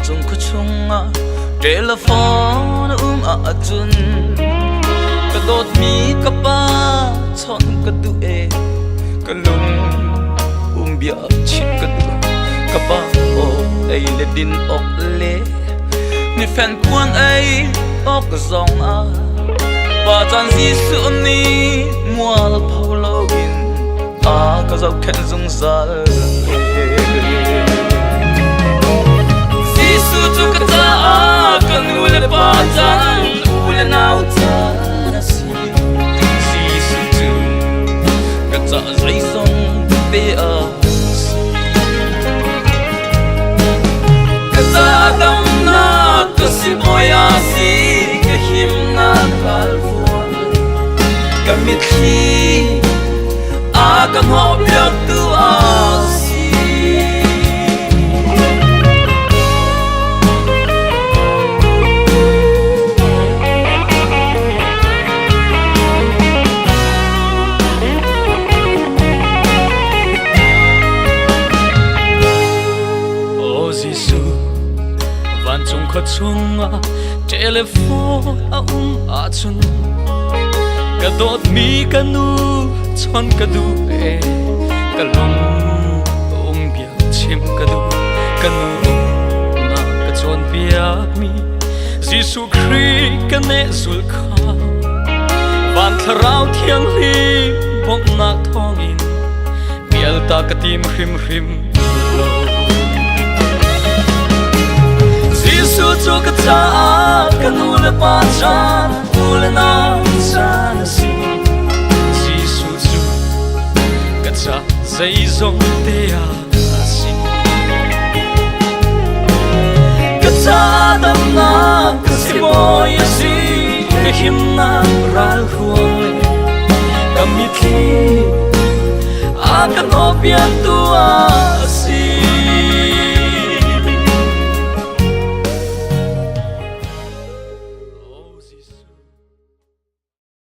chung khu chunga telephone achun ka dot mi ka pa chon ka du e ka lum bia chit ka du ka pa o ai le din ok le ni fan puan ai ok zong a pa chan si su ni mual phau lo in a ka zau khen zung zal si su tu ka ta kan u le pa chan u le nau ta na si su tu ka ta zai song be a ka ta dam na ka si boya si ka him na kal Kamitli akan hobiak tu asi O Giêsu van chung kho chunga telephone achun ka dot mi ka nu chon ka du e ka long bia chim ka du ka nu na ka chon bia mi Giêsu Christ ka ne sul kha van tharau thiang li bom na thong in bial ta ka tim hrim hrim lo Giêsu cho ka ta ka nu le pa chan u le na chan si Giêsu chu ka cha zai zong te a si ka cha dam na ka si boy si ka him na ral huang le ka mi thi a ka no pian tu a